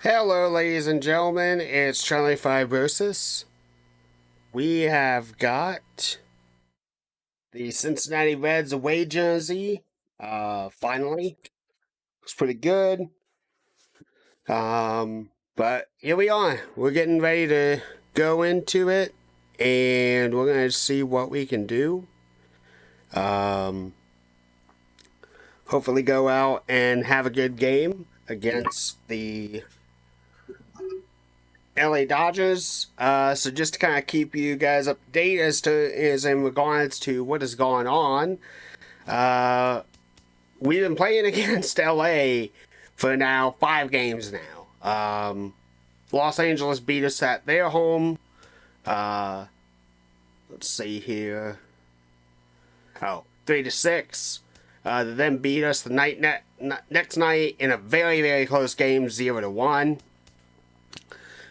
Hello, ladies and gentlemen. It's Charlie Fibrosis. We have got the Cincinnati Reds away jersey. Finally, looks pretty good. But here we are. We're getting ready to go into it, and we're gonna see what we can do. Hopefully, go out and have a good game against the LA Dodgers. So just to kind of keep you guys updated as in regards to what is going on, we've been playing against LA for now 5 games now. Los Angeles beat us at their home. Let's see here. 3-6. They then beat us the next night in a very, very close game, 0-1.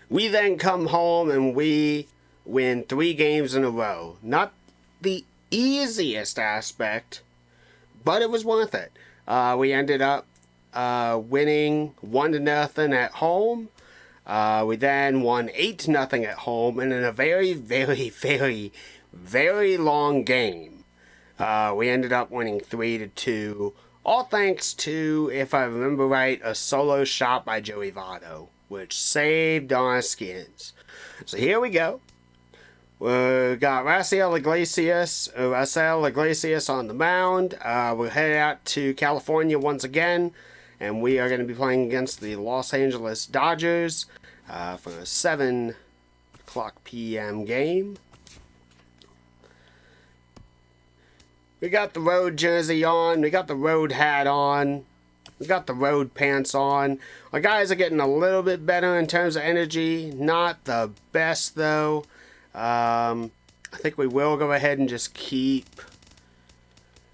We then come home and we win 3 games in a row. Not the easiest aspect, but it was worth it. We ended up winning 1-0 at home. We then won 8-0 at home, and in a very, very, very, very long game, we ended up winning 3-2. All thanks to, if I remember right, a solo shot by Joey Votto, which saved our skins. So here we go. We got Rafael Iglesias on the mound. We're headed out to California once again, and we are going to be playing against the Los Angeles Dodgers for a 7 o'clock p.m. game. We got the road jersey on. We got the road hat on. We got the road pants on. Our guys are getting a little bit better in terms of energy. Not the best, though. I think we will go ahead and just keep...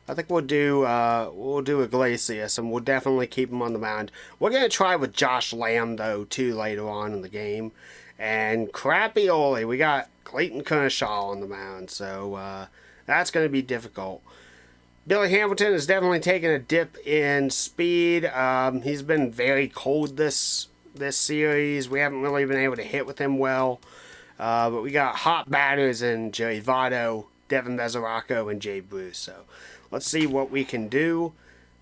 I think we'll do Iglesias, and we'll definitely keep him on the mound. We're going to try with Josh Lamb, though, too, later on in the game. And crappy Oli, we got Clayton Kershaw on the mound, so that's going to be difficult. Billy Hamilton has definitely taken a dip in speed. He's been very cold this series. We haven't really been able to hit with him well. But we got hot batters in Joey Votto, Devin Mesoraco, and Jay Bruce. So let's see what we can do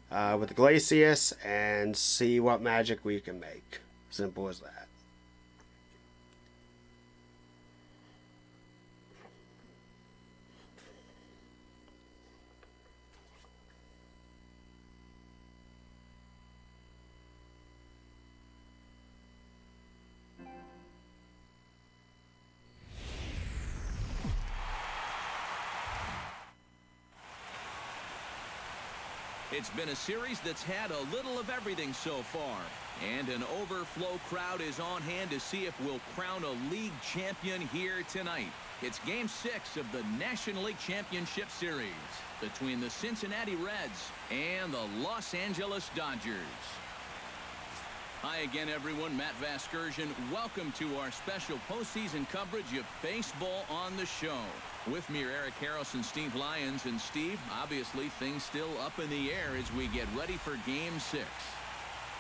with Iglesias and see what magic we can make. Simple as that. It's been a series that's had a little of everything so far. And an overflow crowd is on hand to see if we'll crown a league champion here tonight. It's Game 6 of the National League Championship Series between the Cincinnati Reds and the Los Angeles Dodgers. Hi again, everyone. Matt Vasgersian. Welcome to our special postseason coverage of baseball on the show. With me are Eric Harris and Steve Lyons. And Steve, obviously things still up in the air as we get ready for Game 6.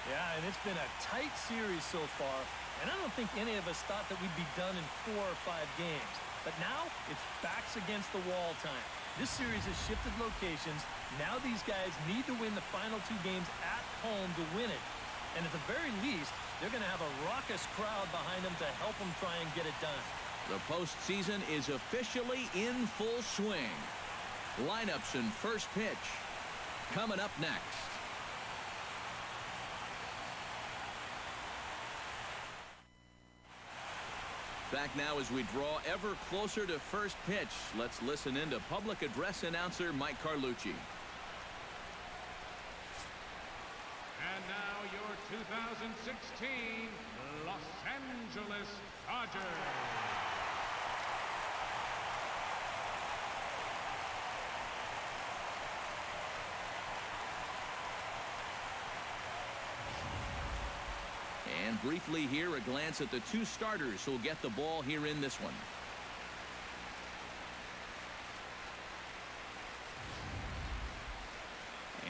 Yeah, and it's been a tight series so far. And I don't think any of us thought that we'd be done in 4 or 5 games. But now it's backs against the wall time. This series has shifted locations. Now these guys need to win the final 2 games at home to win it. And at the very least, they're going to have a raucous crowd behind them to help them try and get it done. The postseason is officially in full swing. Lineups and first pitch coming up next. Back now as we draw ever closer to first pitch. Let's listen in to public address announcer Mike Carlucci. And now your 2016 Los Angeles Dodgers. And briefly here, a glance at the 2 starters who'll get the ball here in this one.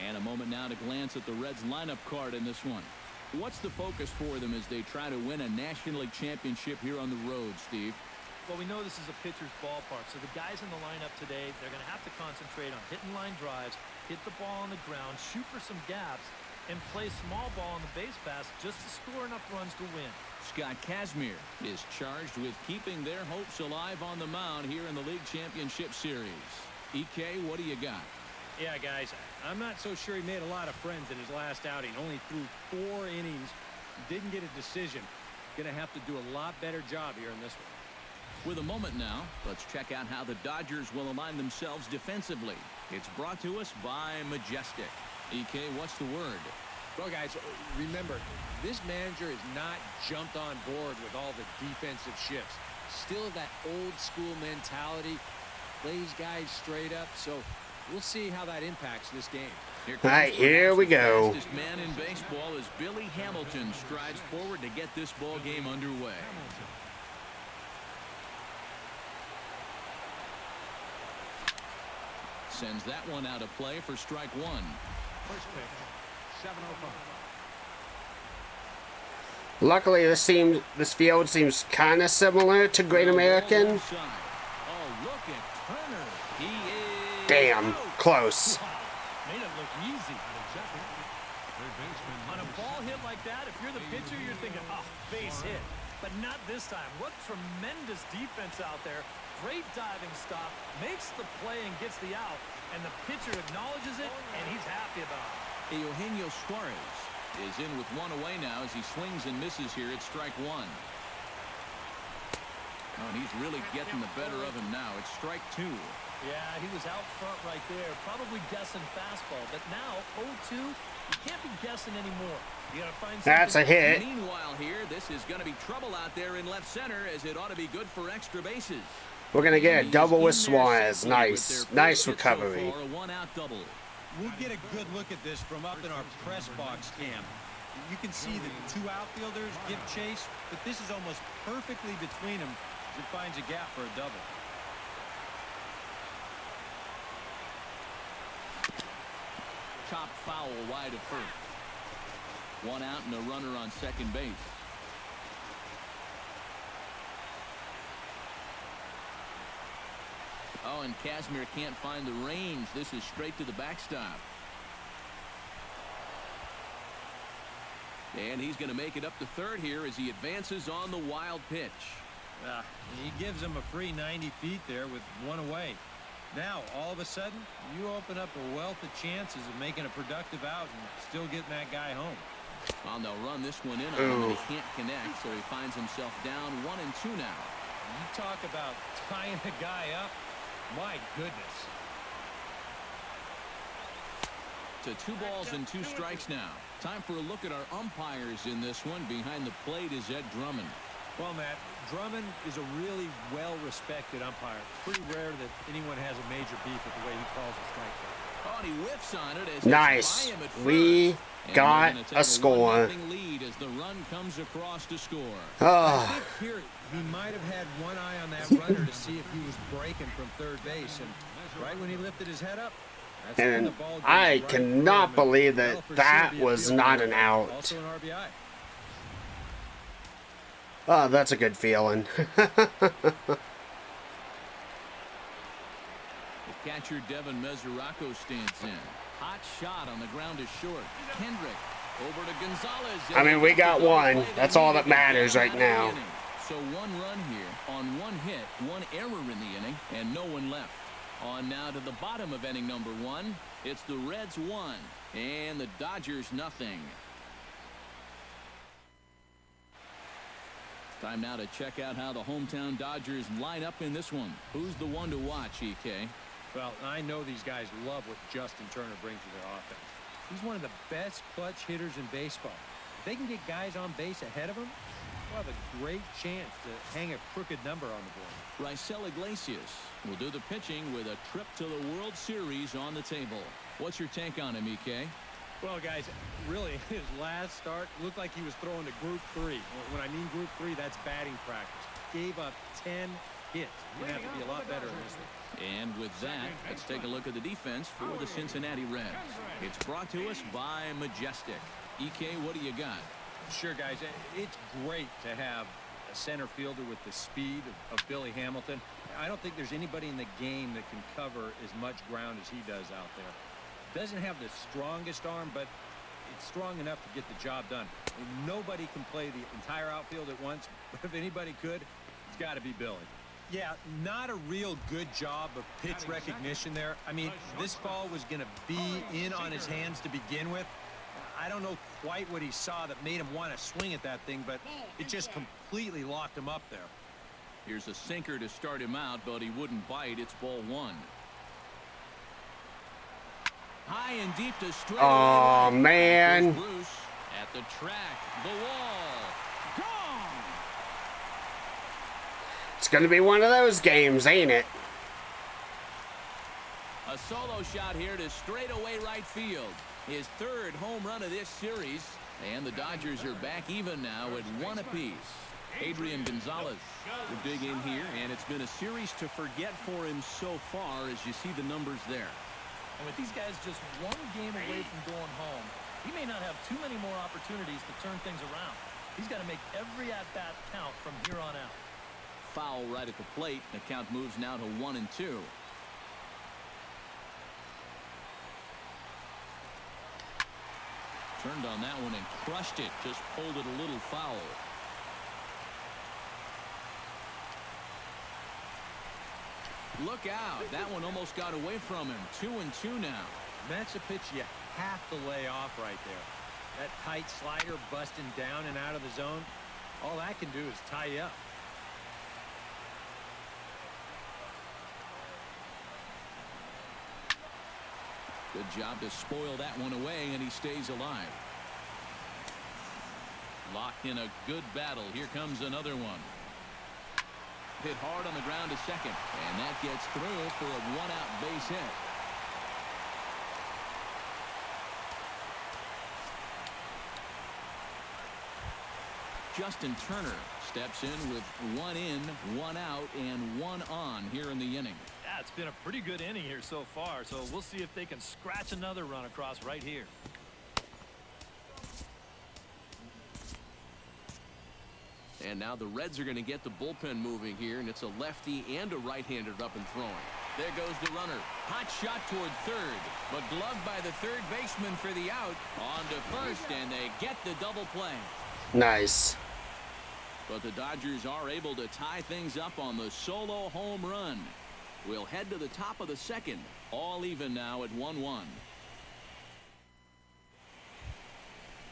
And a moment now to glance at the Reds lineup card in this one. What's the focus for them as they try to win a National League championship here on the road, Steve? Well, we know this is a pitcher's ballpark, so the guys in the lineup today, they're going to have to concentrate on hitting line drives, hit the ball on the ground, shoot for some gaps, and play small ball on the base pass just to score enough runs to win. Scott Kazmir is charged with keeping their hopes alive on the mound here in the League Championship Series. EK, what do you got? Yeah, guys, I'm not so sure he made a lot of friends in his last outing. Only threw 4 innings, didn't get a decision. Going to have to do a lot better job here in this one. With a moment now, let's check out how the Dodgers will align themselves defensively. It's brought to us by Majestic. EK, what's the word? Well, guys, remember, this manager has not jumped on board with all the defensive shifts. Still that old school mentality, plays guys straight up, so we'll see how that impacts this game. All right, here we go. The fastest man in baseball as Billy Hamilton strides forward to get this ball game underway. Sends that one out of play for strike one. First pitch, 7:05. Luckily, this field seems kind of similar to Great American. Oh, look at Turner. He is Damn, out. close. Made it look easy. On a ball hit like that, if you're the pitcher, you're thinking, oh, base hit. But not this time. What tremendous defense out there. Great diving stop, makes the play and gets the out, and the pitcher acknowledges it, and he's happy about it. Eugenio Suarez is in with one away now as he swings and misses here at strike one. Oh, and he's really getting the better of him now. It's strike two. Yeah, he was out front right there, probably guessing fastball, but now 0-2, you can't be guessing anymore. You gotta find That's a hit. Meanwhile here, this is going to be trouble out there in left center as it ought to be good for extra bases. We're going to get a double with Suarez. Nice. Nice recovery. So far, a one-out double. We'll get a good look at this from up in our press box cam. You can see the 2 outfielders give chase, but this is almost perfectly between them as it finds a gap for a double. Chop foul wide of first. One out and a runner on second base. Oh, and Kazmir can't find the range. This is straight to the backstop. And he's going to make it up to third here as he advances on the wild pitch. He gives him a free 90 feet there with one away. Now, all of a sudden, you open up a wealth of chances of making a productive out and still getting that guy home. Well, they'll run this one in on him, and he can't connect, so he finds himself down 1-2 now. You talk about tying a guy up. My goodness. To 2 balls and 2 strikes now. Time for a look at our umpires in this one. Behind the plate is Ed Drummond. Well, Matt, Drummond is a really well-respected umpire. Pretty rare that anyone has a major beef with the way he calls a strike. Oh, and he whiffs on it as Nice. We got a score. Lead as the run comes across to score. I think here he might have had one eye on that runner to see if he was breaking from third base, and right when he lifted his head up, that's when the And ball goes I right cannot for him. believe That'll that for that sure be a was field not goal. an out. Also an RBI. Oh, that's a good feeling. The catcher Devin Mesoraco stands in. Hot shot on the ground is short. Kendrick over to Gonzalez. I mean, we got one. That's all that matters right now. So 1 run here on 1 hit, 1 error in the inning, and no one left. On now to the bottom of inning number 1. It's the Reds 1 and the Dodgers nothing. Time now to check out how the hometown Dodgers line up in this one. Who's the one to watch, EK? Well, I know these guys love what Justin Turner brings to their offense. He's one of the best clutch hitters in baseball. If they can get guys on base ahead of him, they'll have a great chance to hang a crooked number on the board. Raisel Iglesias will do the pitching with a trip to the World Series on the table. What's your take on him, EK? Well, guys, really, his last start looked like he was throwing to Group 3. When I mean Group 3, that's batting practice. Gave up 10 hits. You're going to have to be a lot better in this one. And with that, let's take a look at the defense for the Cincinnati Reds. It's brought to us by Majestic. EK, what do you got? Sure, guys. It's great to have a center fielder with the speed of Billy Hamilton. I don't think there's anybody in the game that can cover as much ground as he does out there. Doesn't have the strongest arm, but it's strong enough to get the job done. And nobody can play the entire outfield at once, but if anybody could, it's got to be Billy. Yeah, not a real good job of pitch recognition there. I mean, this ball was going to be in on his hands to begin with. I don't know quite what he saw that made him want to swing at that thing, but it just completely locked him up there. Here's a sinker to start him out, but he wouldn't bite. It's ball one. High and deep to straight. Oh, man. Bruce at the track. The wall. Gone. It's going to be one of those games, ain't it? A solo shot here to straightaway right field. His third home run of this series. And the Dodgers are back even now at one apiece. Adrian Gonzalez will dig in here, and it's been a series to forget for him so far as you see the numbers there. And with these guys just one game away from going home, he may not have too many more opportunities to turn things around. He's got to make every at-bat count from here on out. Foul right at the plate. The count moves now to 1-2. Turned on that one and crushed it. Just pulled it a little foul. Look out. That one almost got away from him. 2-2 now. That's a pitch you have to lay off right there. That tight slider busting down and out of the zone. All that can do is tie you up. Good job to spoil that one away, and he stays alive. Locked in a good battle. Here comes another one. Hit hard on the ground to second, and that gets through for a one-out base hit. Justin Turner steps in with one in, one out, and one on here in the inning. Yeah, it's been a pretty good inning here so far, so we'll see if they can scratch another run across right here. And now the Reds are going to get the bullpen moving here, and it's a lefty and a right-hander up and throwing. There goes the runner. Hot shot toward third, but gloved by the third baseman for the out. On to first, and they get the double play. Nice. But the Dodgers are able to tie things up on the solo home run. We'll head to the top of the second. All even now at 1-1.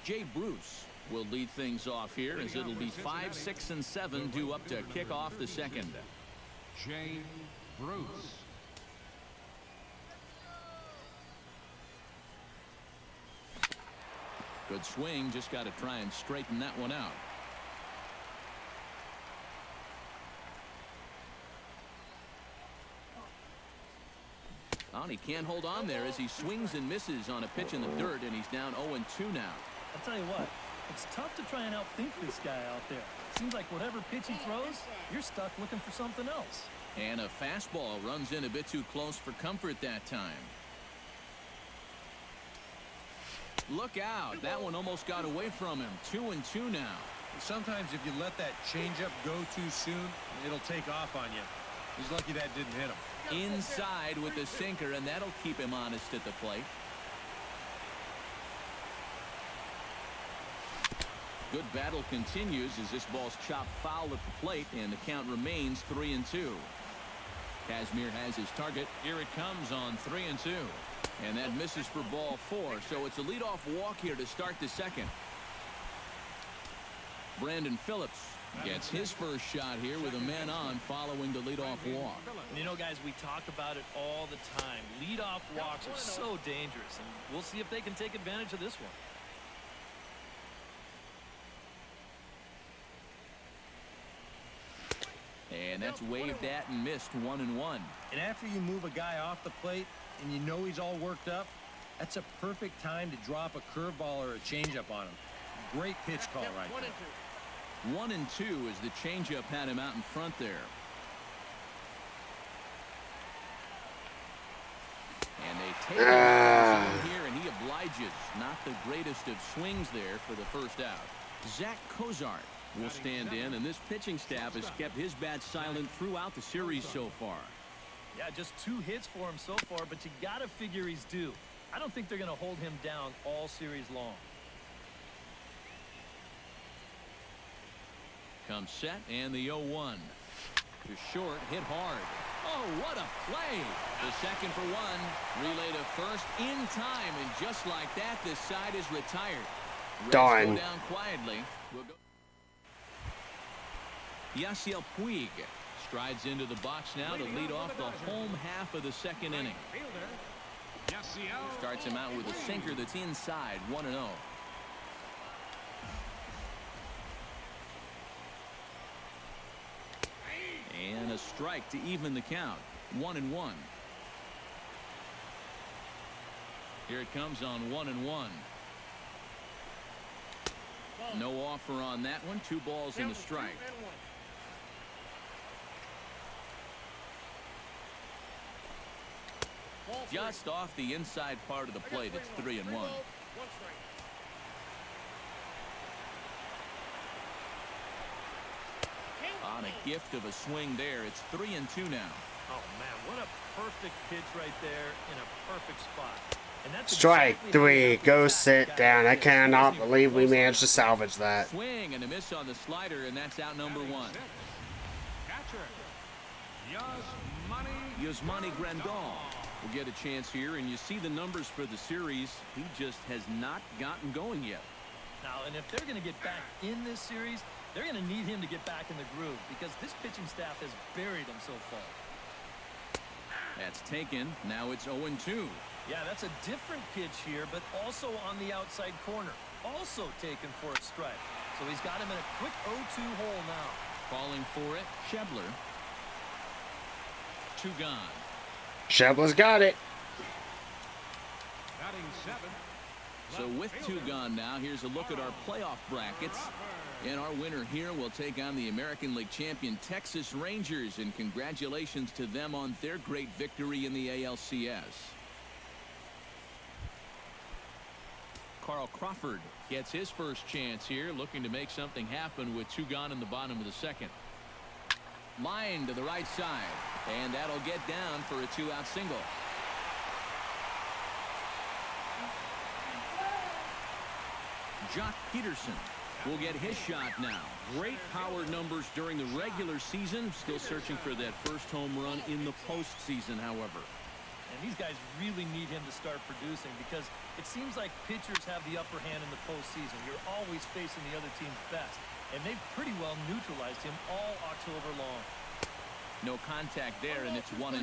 Jay Bruce will lead things off here as it'll be 5, 6, and 7 due up to kick off the second. Jay Bruce. Good swing, just got to try and straighten that one out. Oh, and he can't hold on there as he swings and misses on a pitch in the dirt, and he's down 0-2 now. I'll tell you what, it's tough to try and outthink this guy out there. Seems like whatever pitch he throws, you're stuck looking for something else. And a fastball runs in a bit too close for comfort that time. Look out. That one almost got away from him. 2-2 now. Sometimes if you let that changeup go too soon, it'll take off on you. He's lucky that didn't hit him. Inside with the sinker, and that'll keep him honest at the plate. Good battle continues as this ball's chopped foul at the plate, and the count remains 3-2. Kazmir has his target. Here it comes on 3-2. And that misses for ball 4, so it's a leadoff walk here to start the second. Brandon Phillips gets his first shot here with a man on following the leadoff walk. You know, guys, we talk about it all the time. Leadoff walks are so dangerous, and we'll see if they can take advantage of this one. And that's waved at and missed 1-1. And after you move a guy off the plate and you know he's all worked up, that's a perfect time to drop a curveball or a changeup on him. Great pitch call right there. 1-2 as the changeup had him out in front there. And they take him here, and he obliges. Not the greatest of swings there for the first out. Zach Cozart will stand in, and this pitching staff has kept his bat silent throughout the series so far. Yeah, just 2 hits for him so far, but you got to figure he's due. I don't think they're going to hold him down all series long. Comes set, and the 0-1. To short, hit hard. Oh, what a play. The second for 1. Relay to first in time, and just like that, this side is retired. Reds Darn. go down quietly. We'll go. Yasiel Puig strides into the box now to lead off the home half of the second inning. Starts him out with a sinker that's inside, 1-0. And a strike to even the count, 1-1. Here it comes on 1-1. No offer on that one. 2 balls and a strike. Just off the inside part of the plate, it's 3-1. On a gift of a swing there, it's 3-2 now. Oh, man, what a perfect pitch right there in a perfect spot. And that's Strike exactly 3. the Go guy sit down. I cannot believe we managed to salvage that. Swing and a miss on the slider, and that's out number 1. Catcher, Yasmani Grandal will get a chance here, and you see the numbers for the series. He just has not gotten going yet. Now, and if they're going to get back in this series, they're going to need him to get back in the groove because this pitching staff has buried him so far. That's taken. Now it's 0-2. Yeah, that's a different pitch here, but also on the outside corner. Also taken for a strike. So he's got him in a quick 0-2 hole now. Calling for it, Shebler. 2 gone. Shebler's got it. batting 7. So with 2 gone now, here's a look at our playoff brackets. And our winner here will take on the American League champion Texas Rangers. And congratulations to them on their great victory in the ALCS. Carl Crawford gets his first chance here, looking to make something happen with 2 gone in the bottom of the second. Line to the right side, and that'll get down for a 2-out single. Jock Peterson will get his shot now. Great power numbers during the regular season. Still searching for that first home run in the postseason, however. And these guys really need him to start producing because it seems like pitchers have the upper hand in the postseason. You're always facing the other team's best. And they've pretty well neutralized him all October long. No contact there, and it's 1-2.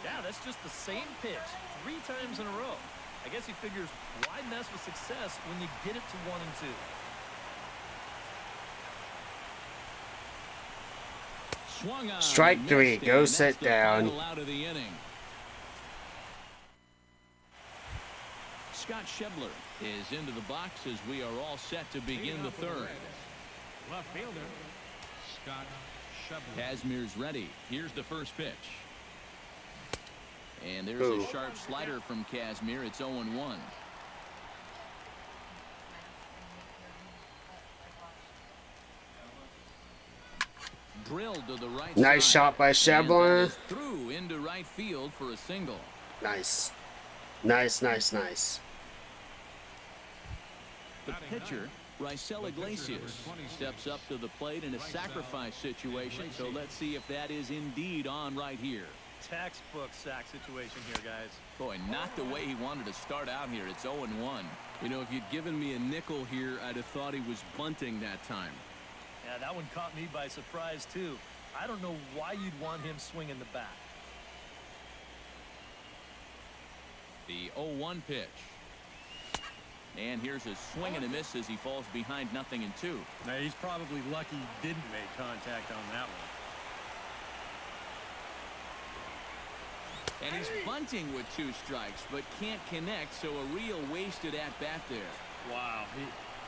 Yeah, that's just the same pitch 3 times in a row. I guess he figures, why mess with success when you get it to 1-2? Swung on. Strike 3. Missed, Go and sit that's the down. final out of the inning. Scott Shebler is into the box as we are all set to begin the third. Left fielder, Scott Shebler. Kazmir's ready. Here's the first pitch. And there's Ooh. a sharp slider from Kazmir. It's 0-1. Drilled to the right Nice side. shot by And that Shebler. is through into right field for a single. Nice. Nice, nice, nice. The pitcher, Raisel Iglesias, steps up to the plate in a sacrifice situation. So let's see if that is indeed on right here. Textbook sack situation here, guys. Boy, not the way he wanted to start out here. It's 0-1. You know, if you'd given me a nickel here, I'd have thought he was bunting that time. Yeah, that one caught me by surprise, too. I don't know why you'd want him swinging the bat. The 0-1 pitch. And here's a swing and a miss as he falls behind 0-2. Now, he's probably lucky he didn't make contact on that one. And he's bunting with 2 strikes, but can't connect, so a real wasted at-bat there. Wow,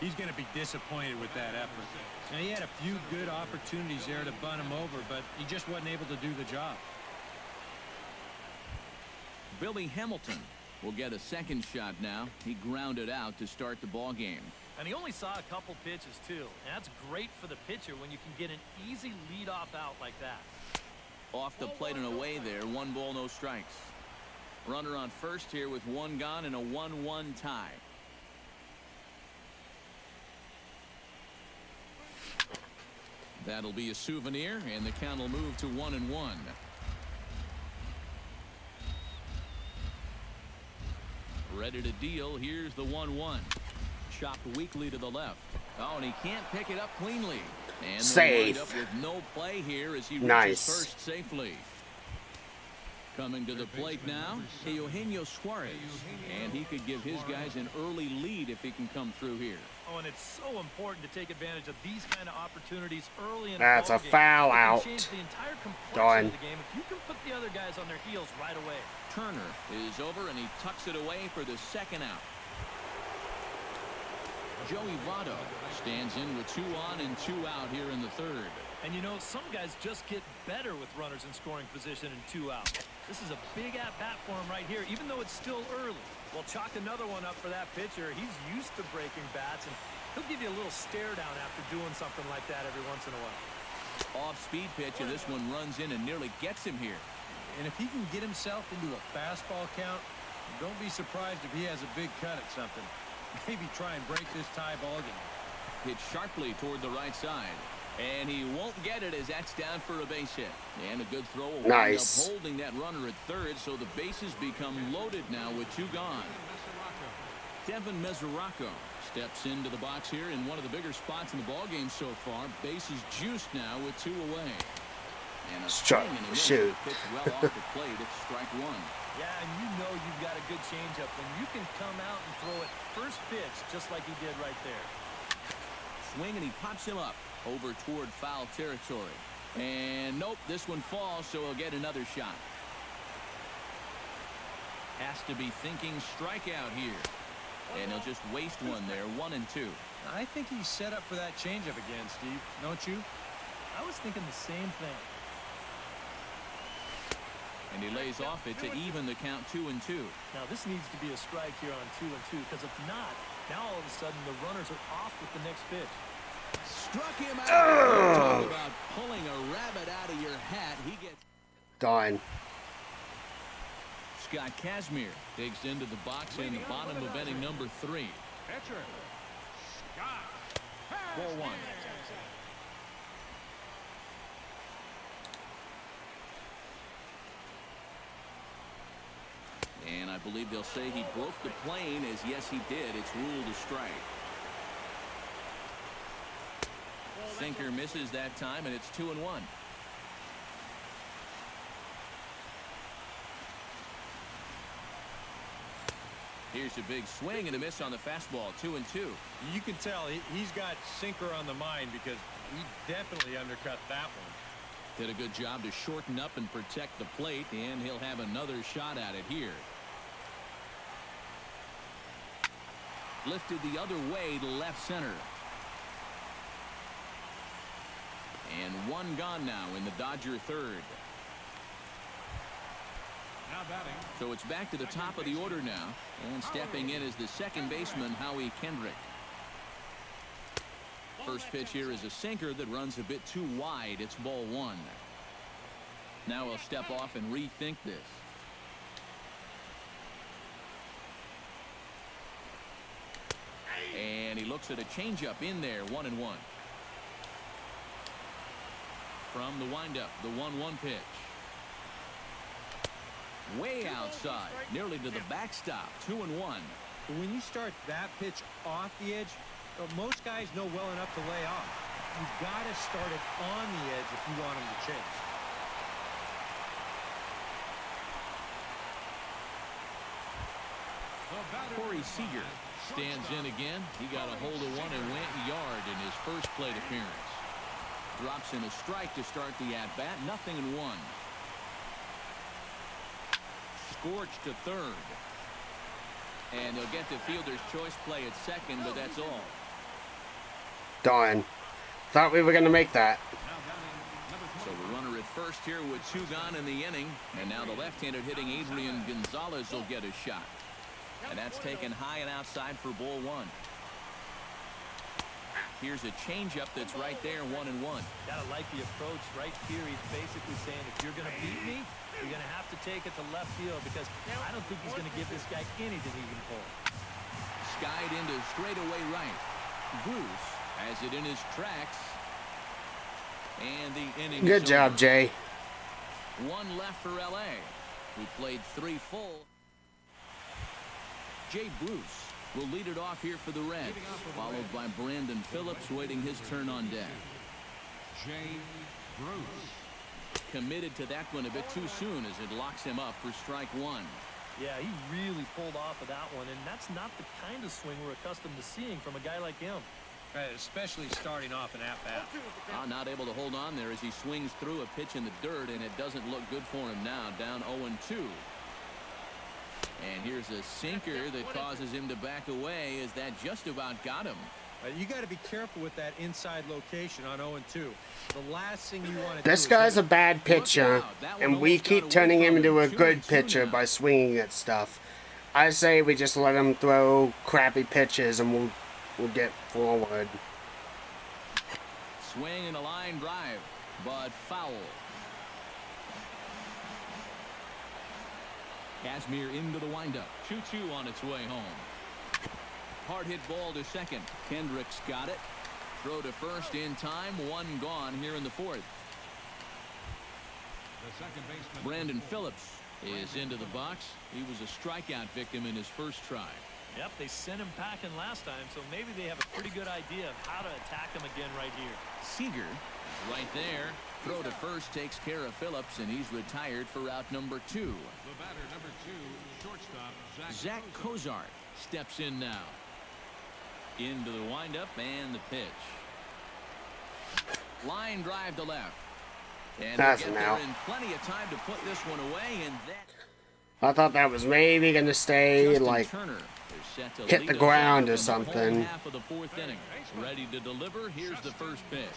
he's going to be disappointed with that effort. Now, he had a few good opportunities there to bunt him over, but he just wasn't able to do the job. Billy Hamilton will get a second shot now. He grounded out to start the ball game. And he only saw a couple pitches, too. And that's great for the pitcher when you can get an easy leadoff out like that. Off the plate and away there. 1 ball, no strikes. Runner on first here with 1 gone and a 1-1 tie. That'll be a souvenir, and the count will move to 1-1. Ready to deal. Here's the 1-1. Chopped weakly to the left. Oh, and he can't pick it up cleanly. And safe. Up with no play here as he reaches Nice. first safely. Coming to the plate now, Eugenio Suarez. And he could give his guys an early lead if he can come through here. Oh, and it's so important to take advantage of these kind of opportunities early in That's a a ball game. foul It can out. change the entire complexion Done. of the game if you can put the other guys on their heels right away. Turner is over, and he tucks it away for the second out. Joey Votto stands in with 2 on and 2 out here in the third. And you know, some guys just get better with runners in scoring position and 2 out. This is a big at-bat for him right here, even though it's still early. Well, chalk another one up for that pitcher. He's used to breaking bats, and he'll give you a little stare down after doing something like that every once in a while. Off-speed pitch, and this one runs in and nearly gets him here. And if he can get himself into a fastball count, don't be surprised if he has a big cut at something. Maybe try and break this tie ball game. Hit sharply toward the right side. And he won't get it as that's down for a base hit. And a good throw will wind up holding that runner at third, so the bases become loaded now with 2 gone. Devin Mesoraco steps into the box here in one of the bigger spots in the ballgame so far. Bases juiced now with 2 away. And a swing and a miss. Shoot. Pitch well off the plate. It's strike 1. Yeah, and you know you've got a good changeup when you can come out and throw it first pitch just like he did right there. Swing, and he pops him up over toward foul territory. And nope, this one falls, so he'll get another shot. Has to be thinking strikeout here. And he'll just waste one there. 1 and 2. I think he's set up for that changeup again, Steve. Don't you? I was thinking the same thing. And he lays off it to even the count 2 and 2. Now this needs to be a strike here on 2 and 2, because if not, now all of a sudden the runners are off with the next pitch. Struck him out. Talk about pulling a rabbit out of your hat. He gets Done. Scott Kazmir digs into the box in the bottom of inning number 3. Pitcher. Scott. Ball 1. And I believe they'll say he broke the plane, as yes he did. It's ruled a strike. Sinker misses that time, and it's 2 and 1. Here's a big swing and a miss on the fastball. 2 and 2. You can tell he's got sinker on the mind because he definitely undercut that one. Did a good job to shorten up and protect the plate, and he'll have another shot at it here. Lifted the other way to left center. And 1 gone now in the Dodger third. Now batting. So it's back to the top of the order now. And stepping in is the second baseman, Howie Kendrick. First pitch here is a sinker that runs a bit too wide. It's ball 1. Now he'll step off and rethink this. And he looks at a changeup in there. 1 and 1. From the windup, the 1-1 pitch. Way outside, nearly to the backstop. 2 and 1. When you start that pitch off the edge, most guys know well enough to lay off. You've got to start it on the edge if you want him to chase. Corey Seager stands in again. He got a hold of one and went yard in his first plate appearance. Drops in a strike to start the at-bat. 0-1. Scorched to third. And they'll get the fielder's choice play at second, but that's all. Done. Thought we were going to make that. So the runner at first here with 2 gone in the inning. And now the left-handed hitting Adrian Gonzalez will get a shot. And that's taken high and outside for ball 1. Here's a changeup that's right there, 1-1. Gotta like the approach right here. He's basically saying, if you're gonna beat me, you're gonna have to take it to left field, because I don't think he's gonna give this guy anything he can pull. Skied into straightaway right. Bruce has it in his tracks. And the inning. Good job, over. Jay. One left for LA. We played 3 full. Jay Bruce will lead it off here for the Reds, followed by Brandon Phillips waiting his turn on deck. Jay Bruce. Committed to that one a bit too soon as it locks him up for strike 1. Yeah, he really pulled off of that one, and that's not the kind of swing we're accustomed to seeing from a guy like him. Especially starting off an at-bat. Not able to hold on there as he swings through a pitch in the dirt, and it doesn't look good for him now, down 0-2. And here's a sinker that causes him to back away, as that just about got him. You got to be careful with that inside location on 0-2. The last thing you want to This guy's a bad pitcher, and we keep turning him into a good pitcher by swinging at stuff. I say we just let him throw crappy pitches, and we'll get forward. Swing and a line drive, but foul. Kazmir into the windup. 2-2 on its way home. Hard hit ball to second. Kendricks got it. Throw to first in time. 1 gone here in the 4th. The second baseman. Brandon Phillips is into the box. He was a strikeout victim in his first try. Yep, they sent him packing last time, so maybe they have a pretty good idea of how to attack him again right here. Seager right there. Throw to first takes care of Phillips, and he's retired for out number 2. The batter, number 2, shortstop, Zach Cozart steps in now. Into the windup and the pitch. Line drive to left. And That's they'll an get there out. in plenty of time to put this one away, and that I thought that was maybe gonna stay, Justin like, Turner is set to hit lead the us ground off or in the home something. half of the 4th inning. Ready to deliver. Here's the first pitch.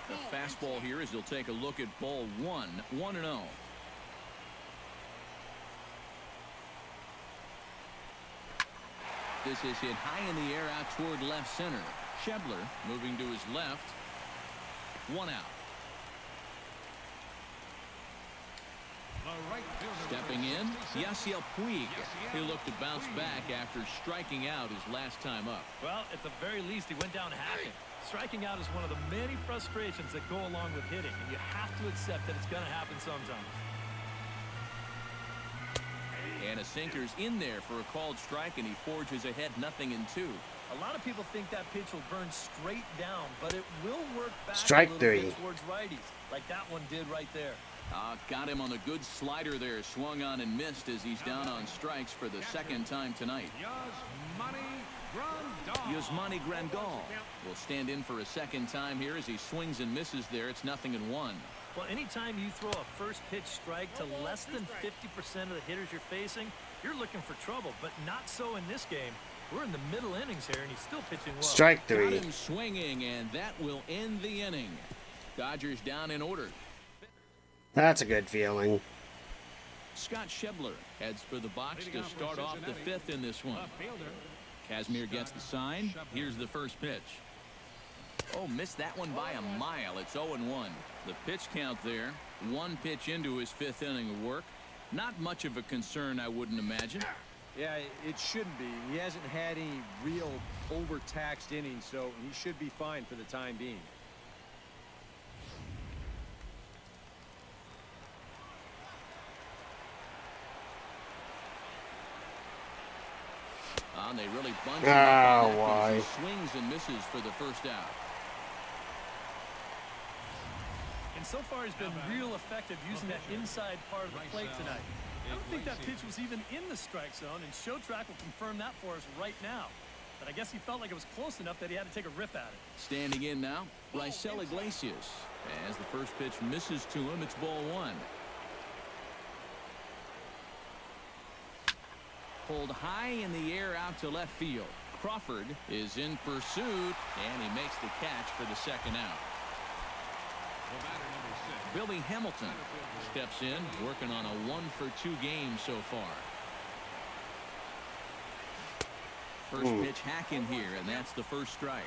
The fastball here as he'll take a look at ball 1, 1-0. This is hit high in the air out toward left center. Shebler moving to his left. 1 out. the right fielder. Stepping in, Yasiel Puig. He'll look to bounce back after striking out his last time up. Well, at the very least, he went down hacking. Striking out is one of the many frustrations that go along with hitting, and you have to accept that it's going to happen sometime. And a sinker's in there for a called strike, and he forges ahead 0-2. A lot of people think that pitch will burn straight down, but it will work back Strike a little three. bit towards righties, like that one did right there. Got him on a good slider there, swung on and missed as he's down on strikes for the 2nd time tonight. Yasmani Grandal will stand in for a 2nd time here as he swings and misses there. It's 0-1. Well, anytime you throw a first pitch strike to less than 50% of the hitters you're facing, you're looking for trouble, but not so in this game. We're in the middle innings here, and he's still pitching well. Strike Got 3. him swinging, and that will end the inning. Dodgers down in order. That's a good feeling. Scott Shebler heads for the box to start off the 5th in this one. Kazmir gets the sign. Here's the first pitch. Oh, missed that one by a mile. It's 0-1. The pitch count there. 1 pitch into his 5th inning of work. Not much of a concern, I wouldn't imagine. Yeah, it shouldn't be. He hasn't had any real overtaxed innings, so he should be fine for the time being. And they really bunch him up on that why? as he swings and misses for the first out. And so far, he's been real effective using that inside part of the plate tonight. I don't think that pitch was even in the strike zone, and Showtrack will confirm that for us right now. But I guess he felt like it was close enough that he had to take a rip at it. Standing in now, Raisel Iglesias. As the first pitch misses to him, it's ball 1. Pulled high in the air out to left field. Crawford is in pursuit, and he makes the catch for the 2nd out. Billy Hamilton steps in, working on a 1-for-2 game so far. First pitch hack in here, and that's the first strike.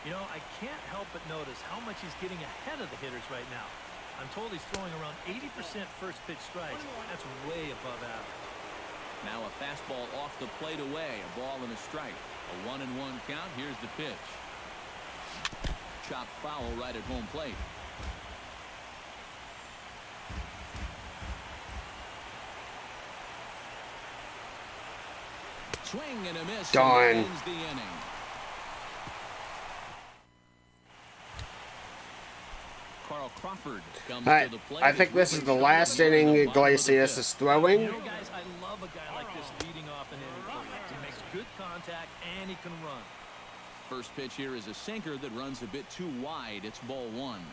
You know, I can't help but notice how much he's getting ahead of the hitters right now. I'm told he's throwing around 80% first pitch strikes. That's way above average. Now a fastball off the plate away. A ball and a strike. A 1-1 count. Here's the pitch. Chopped foul right at home plate. Swing and a miss. Darn. Ends the inning. Carl Crawford comes to the plate. I think this is the last inning Iglesias is throwing. You know, guys, I love a guy like this leading off an inning for me. He makes good contact and he can run. First pitch here is a sinker that runs a bit too wide. It's ball one.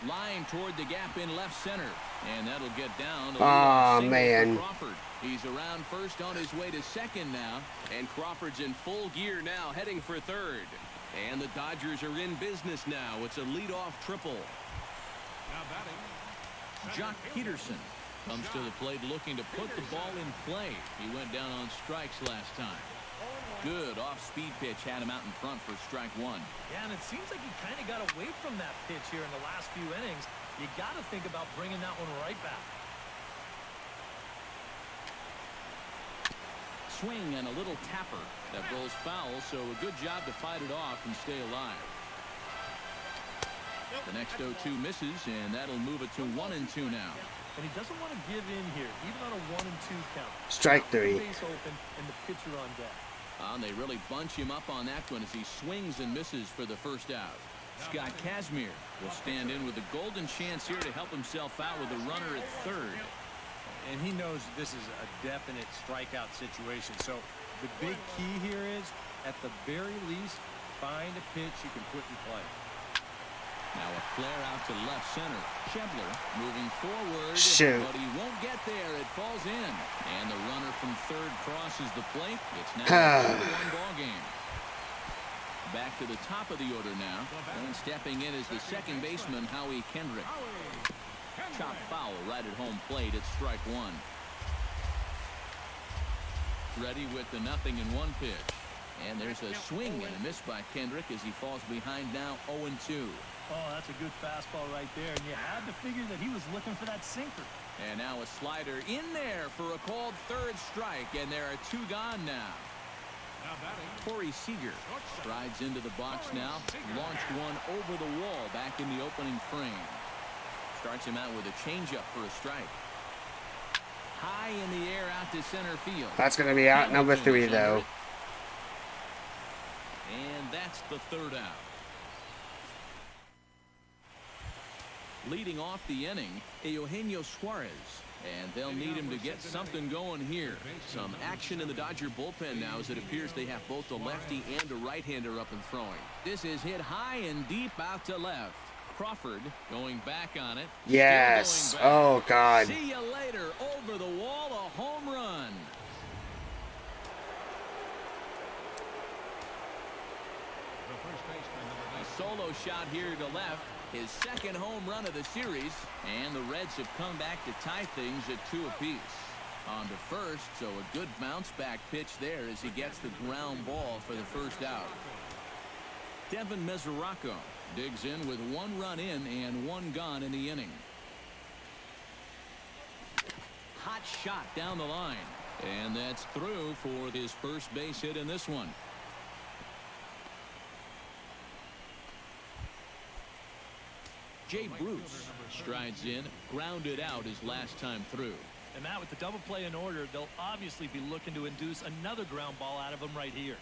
Line toward the gap in left center. And that'll get down. Oh, man. Crawford. He's around first on his way to second now. And Crawford's in full gear now, heading for third. And the Dodgers are in business now. It's a leadoff triple. Now batting. Jock Peterson comes to the plate looking to put the ball in play. He went down on strikes last time. Good off-speed pitch had him out in front for strike one. Yeah, and it seems like he kind of got away from that pitch here in the last few innings. You got to think about bringing that one right back. Swing and a little tapper that rolls foul, so a good job to fight it off and stay alive. The next 0-2 misses, and that'll move it to 1-2 now. And he doesn't want to give in here, even on a 1-2 count. Strike three. Base open and the pitcher on deck. And they really bunch him up on that one as he swings and misses for the first out. Scott Kazmir will stand in with a golden chance here to help himself out with a runner at third. And he knows this is a definite strikeout situation. So the big key here is, at the very least, find a pitch you can put in play. Now a flare out to left center. Schebler moving forward, Shoot. but he won't get there. It falls in. And the runner from third crosses the plate. It's now a 2-1 ball game. Back to the top of the order now. And stepping in is the second baseman, Howie Kendrick. Chop foul right at home plate. It's strike one. Ready with the 0-1 pitch. And there's a swing and a miss by Kendrick as he falls behind now 0-2. Oh, that's a good fastball right there. And you had to figure that he was looking for that sinker. And now a slider in there for a called third strike. And there are two gone now. Now batting. Corey Seager strides into the box now. Launched one over the wall back in the opening frame. Starts him out with a changeup for a strike. High in the air out to center field. That's going to be out number 3, though. And that's the third out. Leading off the inning, Eugenio Suarez. And they'll need him to get something going here. Some action in the Dodger bullpen now as it appears they have both a lefty and a right-hander up and throwing. This is hit high and deep out to left. Crawford going back on it. Yes. Oh, God. See you later. Over the wall, a home run. The first baseman, number A solo shot here to left. His second home run of the series. And the Reds have come back to tie things at 2 apiece. On to first, so a good bounce back pitch there as he gets the ground ball for the first out. Devin Mesoraco digs in with 1 run in and 1 gone in the inning. Hot shot down the line. And that's through for his first base hit in this one. Jay Bruce strides in, grounded out his last time through. And Matt, with the double play in order, they'll obviously be looking to induce another ground ball out of him right here.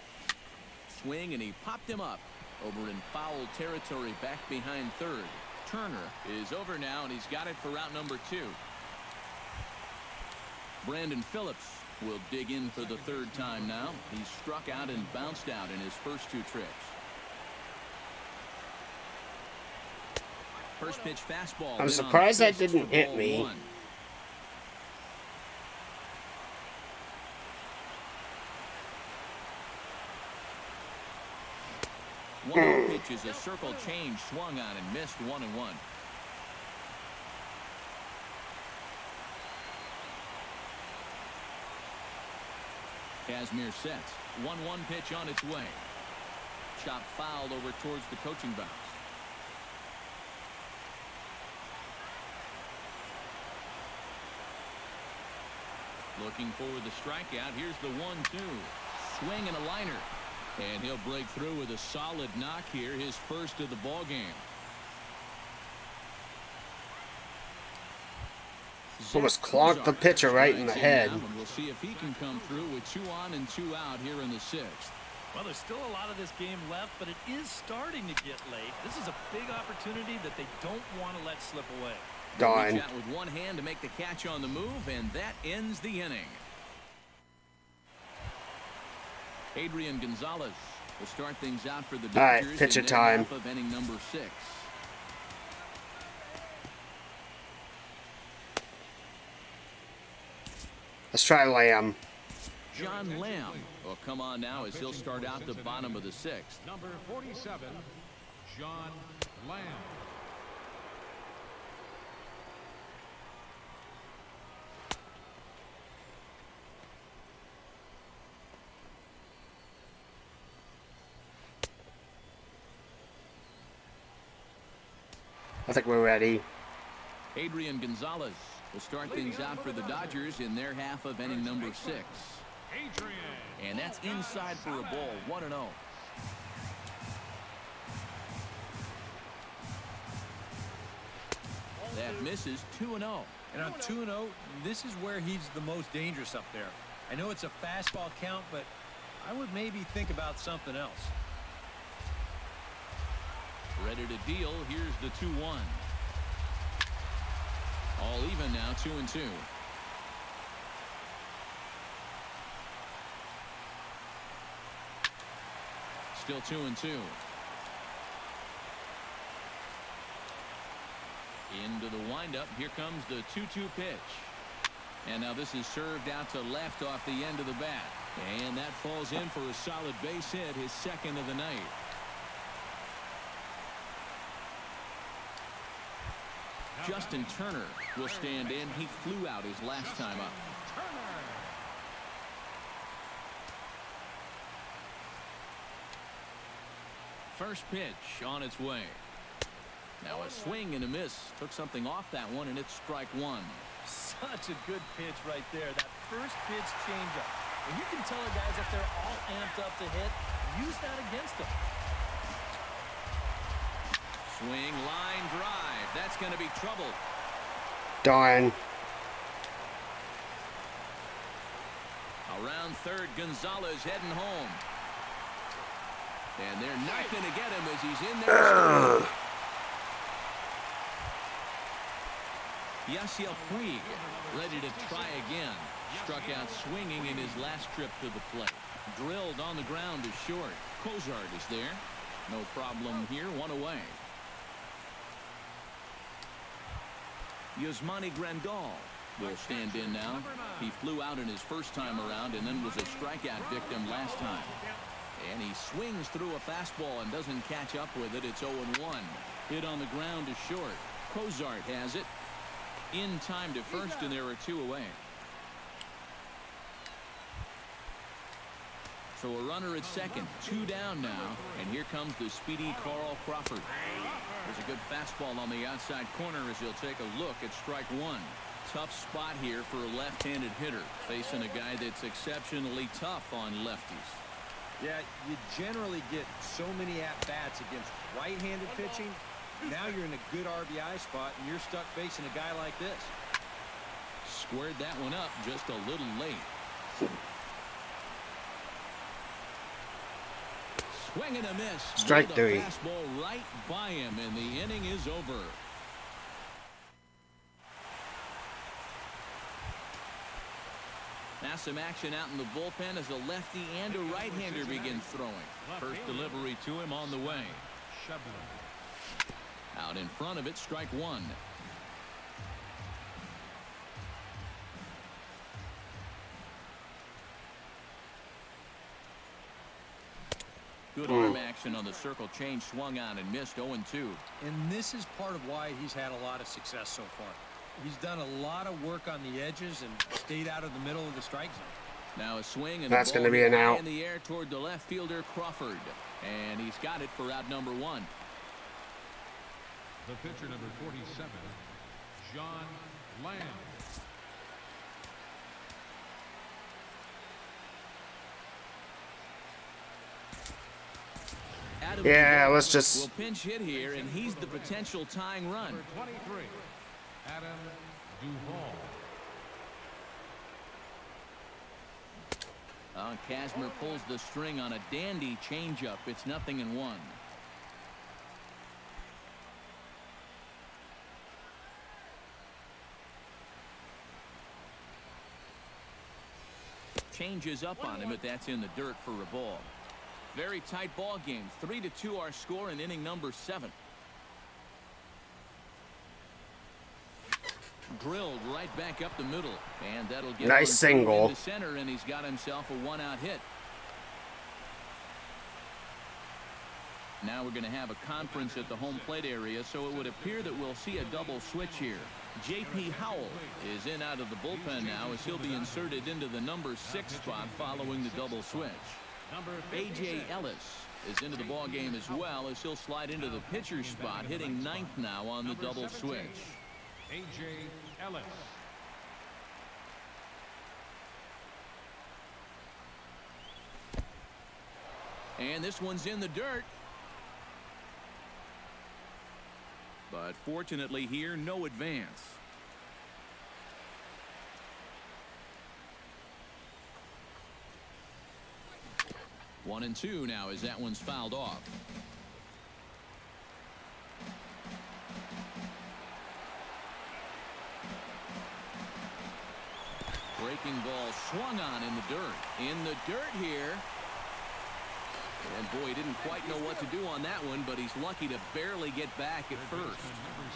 Swing, and he popped him up over in foul territory back behind third. Turner is over now, and he's got it for out number 2. Brandon Phillips will dig in for the third time now. He's struck out and bounced out in his first 2 trips. First pitch fastball. I'm surprised that didn't hit me. 1 pitch is a circle change swung on and missed 1-1. Kazmir sets. 1-1 pitch on its way. chop foul over towards the coaching box. Looking for the strikeout. Here's the 1-2. Swing and a liner. And he'll break through with a solid knock here, his first of the ball game. Almost clonked the pitcher right in the head. We'll see if he can come through with 2 on and 2 out here in the 6th. Well, there's still a lot of this game left, but it is starting to get late. This is a big opportunity that they don't want to let slip away. Darn. Reach out with one hand to make the catch on the move, and that ends the inning. Adrian Gonzalez will start things out for the Dodgers. All right, pitcher time. Of inning number 6. Let's try Lamb. John Lamb will come on now as he'll start out the bottom of the 6th. Number 47, John Lamb. I think we're ready. Adrian Gonzalez will start things out for the Dodgers in their half of inning number 6. Adrian. And that's inside for a ball, 1-0. That misses, 2-0. And on 2-0, this is where he's the most dangerous up there. I know it's a fastball count, but I would maybe think about something else. Ready to deal. Here's the 2-1. All even now, 2-2. Still 2-2. Into the windup. Here comes the 2-2 pitch. And now this is served out to left off the end of the bat. And that falls in for a solid base hit, his second of the night. Justin Turner will stand in. He flew out his last time up. First pitch on its way. Now a swing and a miss. Took something off that one, and it's strike 1. Such a good pitch right there. That first pitch changeup. And you can tell the guys up there all amped up to hit. Use that against them. Swing, line drive. That's going to be trouble. Darn. Around third, Gonzalez heading home. And they're not going to get him as he's in there. Yasiel Puig ready to try again. Struck out swinging in his last trip to the plate. Drilled on the ground to short. Cozart is there. No problem here. 1 away. Yasmani Grandal will stand in now. He flew out in his first time around and then was a strikeout victim last time. And he swings through a fastball and doesn't catch up with it. It's 0-1. Hit on the ground to short. Cozart has it. In time to first, and there are 2 away. So a runner at second, 2 down now, and here comes the speedy Carl Crawford. There's a good fastball on the outside corner as he'll take a look at strike 1. Tough spot here for a left-handed hitter, facing a guy that's exceptionally tough on lefties. Yeah, you generally get so many at-bats against right-handed pitching. Now you're in a good RBI spot, and you're stuck facing a guy like this. Squared that one up just a little late. Swing and a miss. Strike 3. Fastball right by him, and the inning is over. Now some action out in the bullpen as a lefty and a right-hander begin throwing. First delivery to him on the way. Out in front of it, strike 1. Good arm action on the circle change, swung on and missed. 0-2. And this is part of why he's had a lot of success so far. He's done a lot of work on the edges and stayed out of the middle of the strike zone. Now a swing and that's a going ball to be an out. in the air toward the left fielder Crawford. And he's got it for out number 1. The pitcher, number 47, John Lamb. Yeah, let's just... Will pinch hit here, and he's the potential tying run. Number 23, Adam Duvall. Kazmir pulls the string on a dandy changeup. It's 0-1. Changes up on him, but that's in the dirt for a ball. Very tight ball game. 3-2 our score in inning number 7. Drilled right back up the middle, and that'll get nice single into center, and he's got himself a 1-out hit. Now we're going to have a conference at the home plate area, so it would appear that we'll see a double switch here. J.P. Howell is in out of the bullpen now as he'll be inserted into the number 6 spot following the double switch. A.J. Ellis is into the ball game as well as he'll slide into the pitcher's spot, hitting 9th now on the double switch. A.J. Ellis. And this one's in the dirt. But fortunately here, no advance. One and two now as that one's fouled off. Breaking ball swung on in the dirt. In the dirt here. And boy, he didn't quite know what to do on that one, but he's lucky to barely get back at first.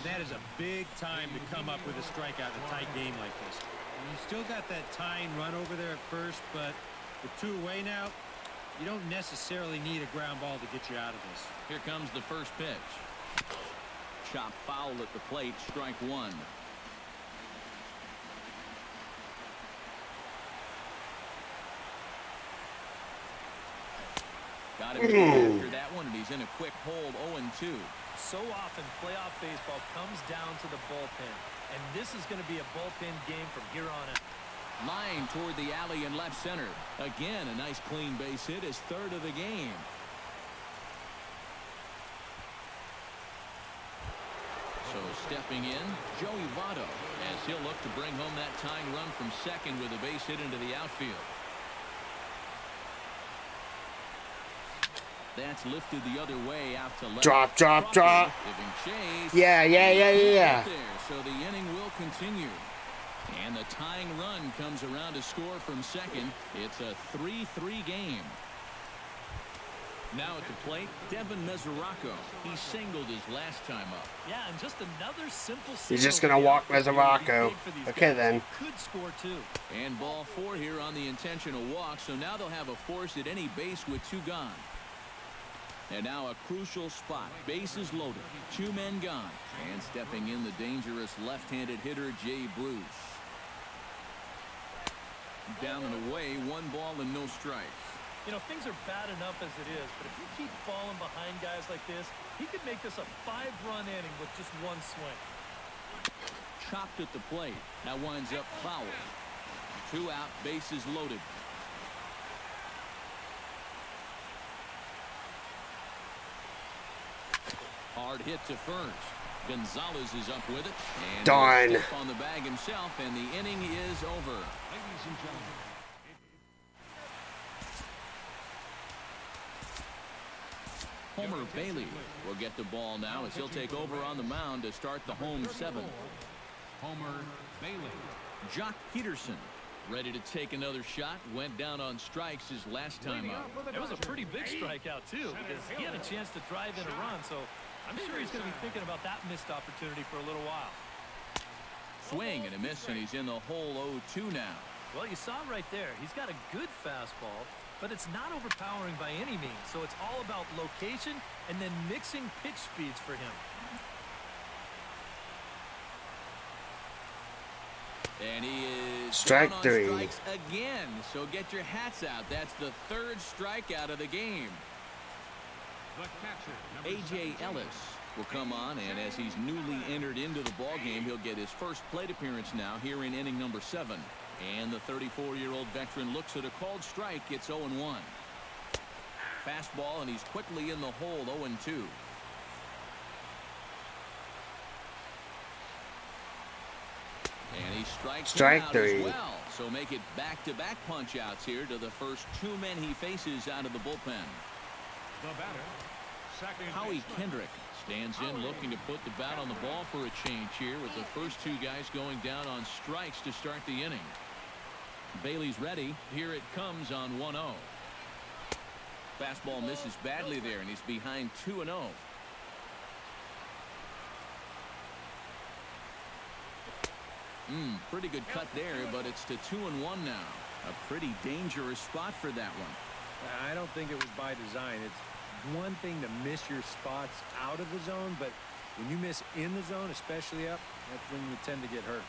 That is a big time to come up with a strikeout in a tight game like this. And you still got that tying run over there at first, but with 2 away now, you don't necessarily need a ground ball to get you out of this. Here comes the first pitch. Chop foul at the plate, strike 1. Got him after that one, and he's in a quick hold, 0-2. So often playoff baseball comes down to the bullpen, and this is going to be a bullpen game from here on out. Line toward the alley in left center. Again, a nice clean base hit, his 3rd of the game. So stepping in, Joey Votto, as he'll look to bring home that tying run from second with a base hit into the outfield. That's lifted the other way out to left. Drop. Giving chase. Yeah. So the inning will continue. And the tying run comes around to score from second. It's a 3-3 game. Now at the plate, Devin Mesoraco. He singled his last time up. Yeah, and just another simple. He's just gonna walk Mesoraco. Okay then. Could score too. And ball 4 here on the intentional walk. So now they'll have a force at any base with 2 gone. And now a crucial spot. Bases loaded. 2 men gone. And stepping in the dangerous left-handed hitter, Jay Bruce. Down and away, 1 ball and no strikes. You know, things are bad enough as it is, but if you keep falling behind guys like this, he could make this a 5-run inning with just 1 swing. Chopped at the plate. That winds up foul. 2 out, bases loaded. Hard hit to first. Gonzalez is up with it. And darn. On the bag himself, and the inning is over. Ladies and gentlemen. Homer Bailey will get the ball now as he'll take over on the mound to start the home 7. Homer Bailey. Jock Peterson ready to take another shot. Went down on strikes his last time up. It was a pretty big strikeout too, because he had a chance to drive in a run, so I'm sure he's going to be thinking about that missed opportunity for a little while. Swing and a miss, and he's in the hole 0-2 now. Well, you saw right there, he's got a good fastball, but it's not overpowering by any means, so it's all about location and then mixing pitch speeds for him. And he is strike down on 3 strikes again. So get your hats out. That's the 3rd strikeout of the game. The catcher, number A.J. 17. Ellis will come on, and as he's newly entered into the ballgame, he'll get his first plate appearance now here in inning number 7. And the 34-year-old veteran looks at a called strike. It's 0-1. Fastball, and he's quickly in the hole, 0-2. And he strikes Strike him out three. as well. So make it back-to-back punch-outs here to the first 2 men he faces out of the bullpen. The batter, second Howie baseman. Kendrick stands in looking to put the bat on the ball for a change here with the first 2 guys going down on strikes to start the inning. Bailey's ready. Here it comes on 1-0. Fastball misses badly there, and he's behind 2-0. Pretty good cut there, but it's to 2-1 now. A pretty dangerous spot for that one. I don't think it was by design. It's one thing to miss your spots out of the zone, but when you miss in the zone, especially up, that's when you tend to get hurt.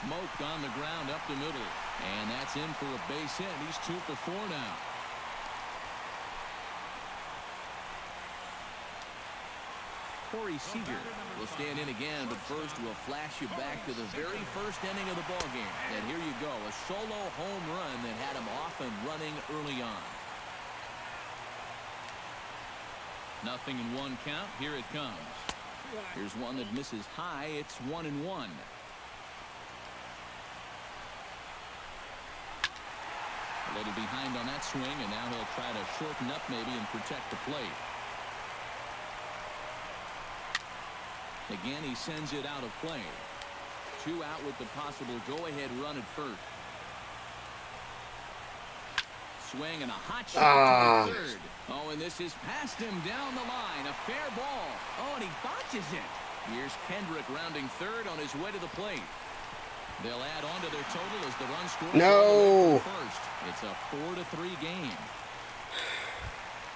Smoked on the ground up the middle, and that's in for a base hit. He's 2 for 4 now. Corey Seager will stand in again, but first we'll flash you back to the very first inning of the ballgame. And here you go, a solo home run that had him off and running early on. 0-1 count. Here it comes. Here's one that misses high. It's 1-1. A little behind on that swing, and now he'll try to shorten up maybe and protect the plate. Again, he sends it out of play. 2 out with the possible go-ahead run at first. Swing and a hot shot to the third. Oh, and this is past him down the line. A fair ball. Oh, and he botches it. Here's Kendrick rounding third on his way to the plate. They'll add on to their total as the run scores. No. First. It's a 4-3 game.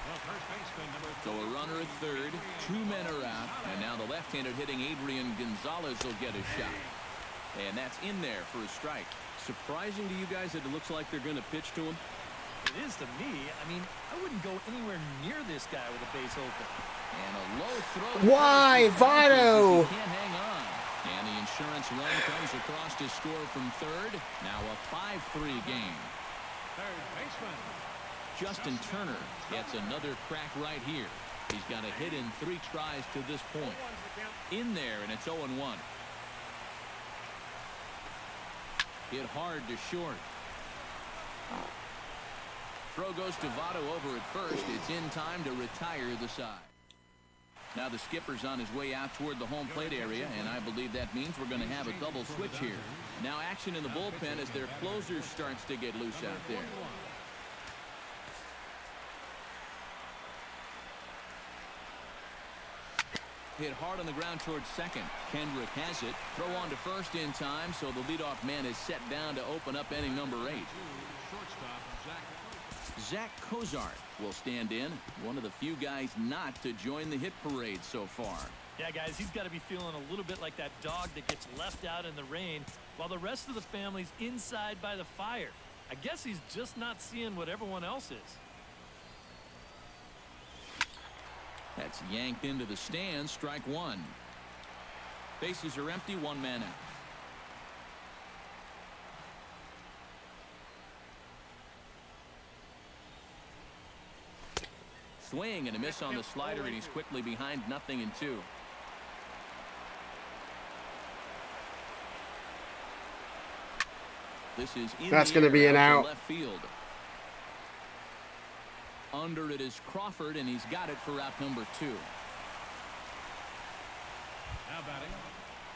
The first baseman, number So a runner at third, 2 men are out, and now the left-handed hitting Adrian Gonzalez will get a shot. And that's in there for a strike. Surprising to you guys that it looks like they're going to pitch to him? It is to me. I mean, I wouldn't go anywhere near this guy with a base open. And a low throw. Why, Votto? He can't hang on. And the insurance run comes across to score from third. Now a 5-3 game. third baseman. Justin Turner gets another crack right here. He's got a hit in 3 tries to this point. In there, and it's 0-1. Hit hard to short. Throw goes to Votto over at first. It's in time to retire the side. Now the skipper's on his way out toward the home plate area, and I believe that means we're going to have a double switch here. Now action in the bullpen as their closer starts to get loose out there. Hit hard on the ground towards second. Kendrick has it. Throw on to first in time, so the leadoff man is set down to open up inning number 8. Shortstop, Zach Cozart will stand in. One of the few guys not to join the hit parade so far. Yeah, guys, he's got to be feeling a little bit like that dog that gets left out in the rain while the rest of the family's inside by the fire. I guess he's just not seeing what everyone else is. That's yanked into the stands. Strike 1. Bases are empty. 1 man out. Swing and a miss on the slider, and he's quickly behind 0-2. This is in That's going to be an out. left field. Under it is Crawford, and he's got it for out number 2. now batting.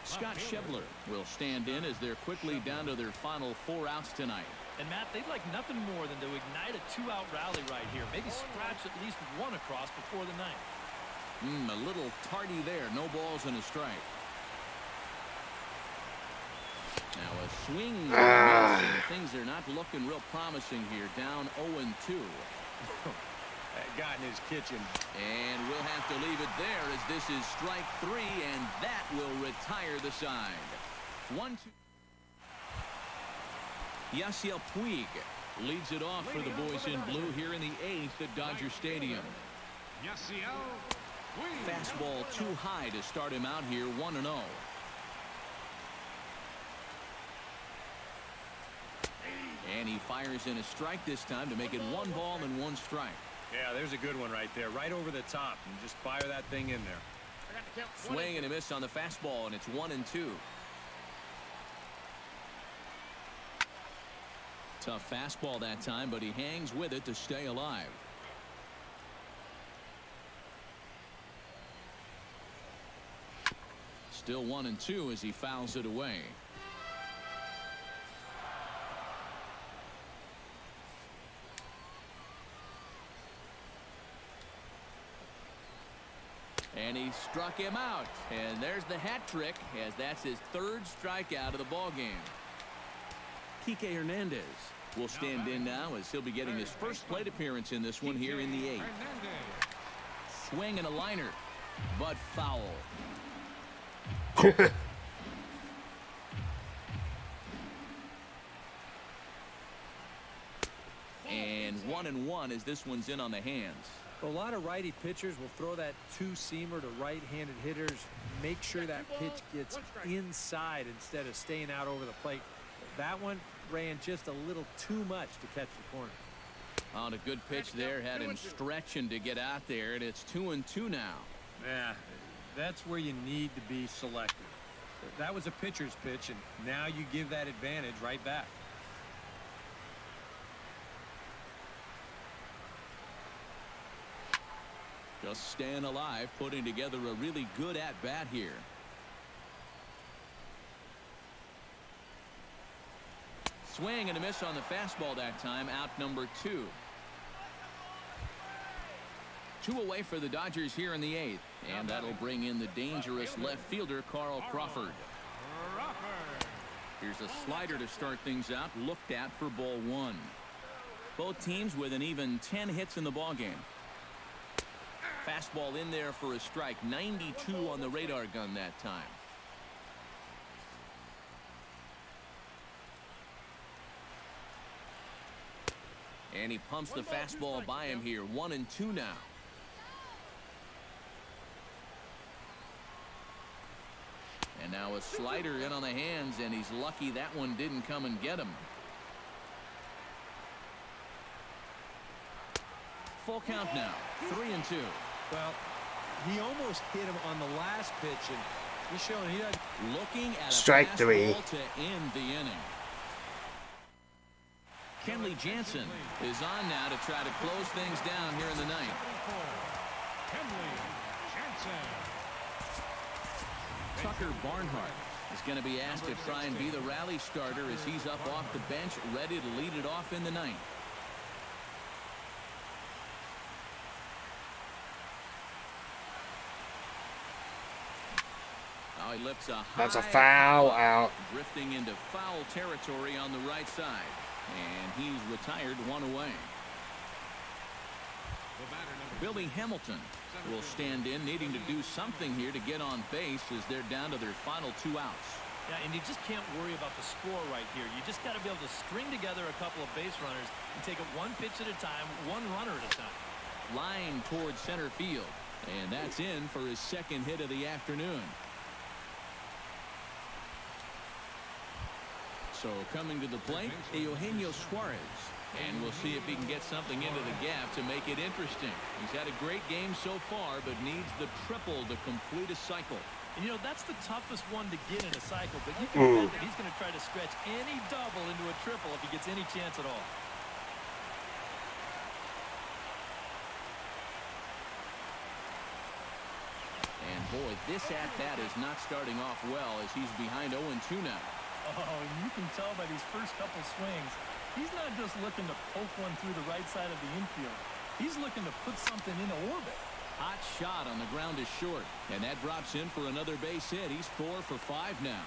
Scott Schebler will stand in as they're quickly down to their final 4 outs tonight. And Matt, they'd like nothing more than to ignite a 2-out rally right here. Maybe scratch at least 1 across before the 9th. A little tardy there. No balls and a strike. Now a swing. Things are not looking real promising here. Down 0-2. Got in his kitchen. And we'll have to leave it there as this is strike 3, and that will retire the side. 1-2. Yasiel Puig leads it off for the boys in blue here in the 8th at Dodger Stadium. Fastball too high to start him out here, 1-0. And he fires in a strike this time to make it 1 ball and 1 strike. Yeah, there's a good one right there, right over the top, and just fire that thing in there. Swing and a miss on the fastball, and it's 1-2. Tough fastball that time, but he hangs with it to stay alive. Still 1-2 as he fouls it away. And he struck him out. And there's the hat trick, as that's his 3rd strikeout of the ball game. Kike Hernandez will stand in now as he'll be getting his first plate appearance in this one here in the 8th. Swing and a liner, but foul. And 1-1 as this one's in on the hands. A lot of righty pitchers will throw that two-seamer to right-handed hitters. Make sure that pitch gets inside instead of staying out over the plate. That one ran just a little too much to catch the corner. On a good pitch there, had him stretching to get out there, and it's 2-2 now. Yeah, that's where you need to be selective. That was a pitcher's pitch, and now you give that advantage right back. Just staying alive, putting together a really good at-bat here. Swing and a miss on the fastball that time, out number 2. 2 away for the Dodgers here in the 8th, and that'll bring in the dangerous left fielder, Carl Crawford. Here's a slider to start things out, looked at for ball 1. Both teams with an even 10 hits in the ballgame. Fastball in there for a strike. 92 on the radar gun that time. And he pumps the fastball by him here. 1-2 now. And now a slider in on the hands, and he's lucky that one didn't come and get him. Full count now. 3-2. Well, he almost hit him on the last pitch, and he's showing he doesn't. Looking at a Strike 3 to end the inning. Kenley Jansen is on now to try to close things down here in the 9th. Tucker Barnhart is going to be asked to try and be the rally starter as he's up off the bench, ready to lead it off in the 9th. Now he lifts a That's a high foul ball, out. drifting into foul territory on the right side, and he's retired, 1 away. Billy Hamilton will stand in, needing to do something here to get on base as they're down to their final 2 outs. Yeah, and you just can't worry about the score right here. You just got to be able to string together a couple of base runners and take it 1 pitch at a time, 1 runner at a time. Line towards center field, and that's in for his 2nd hit of the afternoon. So coming to the plate, Eugenio Suarez. And we'll see if he can get something into the gap to make it interesting. He's had a great game so far, but needs the triple to complete a cycle. And you know, that's the toughest one to get in a cycle, but you can bet that he's going to try to stretch any double into a triple if he gets any chance at all. And boy, this at-bat is not starting off well as he's behind 0-2 now. Oh, and you can tell by these first couple swings, he's not just looking to poke one through the right side of the infield. He's looking to put something into orbit. Hot shot on the ground is short, and that drops in for another base hit. He's 4 for 5 now.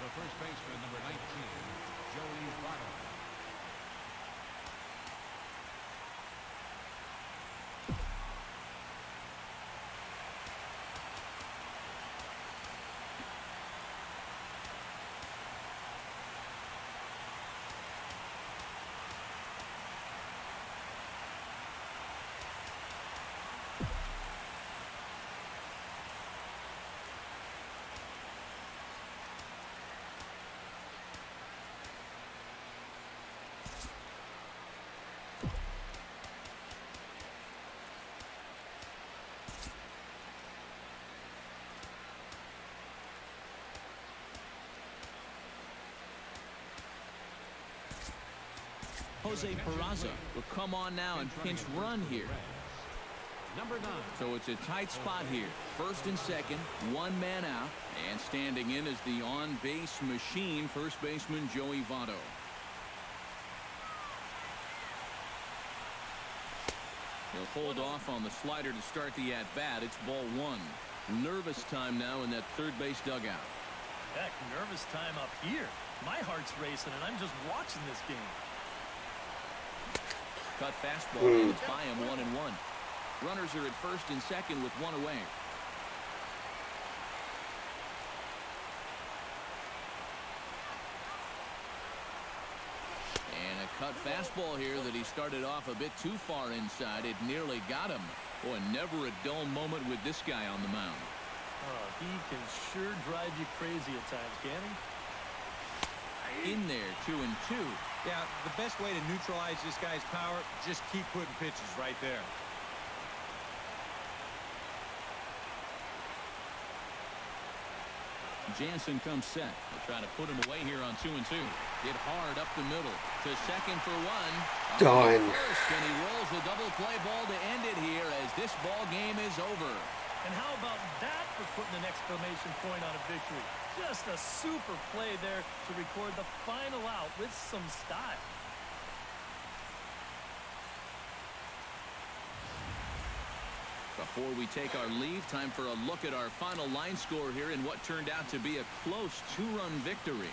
The first baseman, number 19, Joey Votto. Jose Peraza will come on now and pinch run here. Number 9. So it's a tight spot here. First and second, one man out. And standing in is the on-base machine, first baseman Joey Votto. He'll hold off on the slider to start the at-bat. It's ball 1. Nervous time now in that third base dugout. Heck, nervous time up here. My heart's racing, and I'm just watching this game. Cut fastball, and it's by him 1-1. Runners are at first and second with one away. And a cut fastball here that he started off a bit too far inside. It nearly got him. Boy, never a dull moment with this guy on the mound. Oh, he can sure drive you crazy at times, can he? In there, 2-2. Yeah, the best way to neutralize this guy's power, just keep putting pitches right there. Jansen comes set. They'll try to put him away here on 2-2. Hit hard up the middle. To second for one. Done. First, and he rolls the double play ball to end it here as this ball game is over. And how about that for putting an exclamation point on a victory? Just a super play there to record the final out with some style. Before we take our leave, time for a look at our final line score here in what turned out to be a close 2-run victory.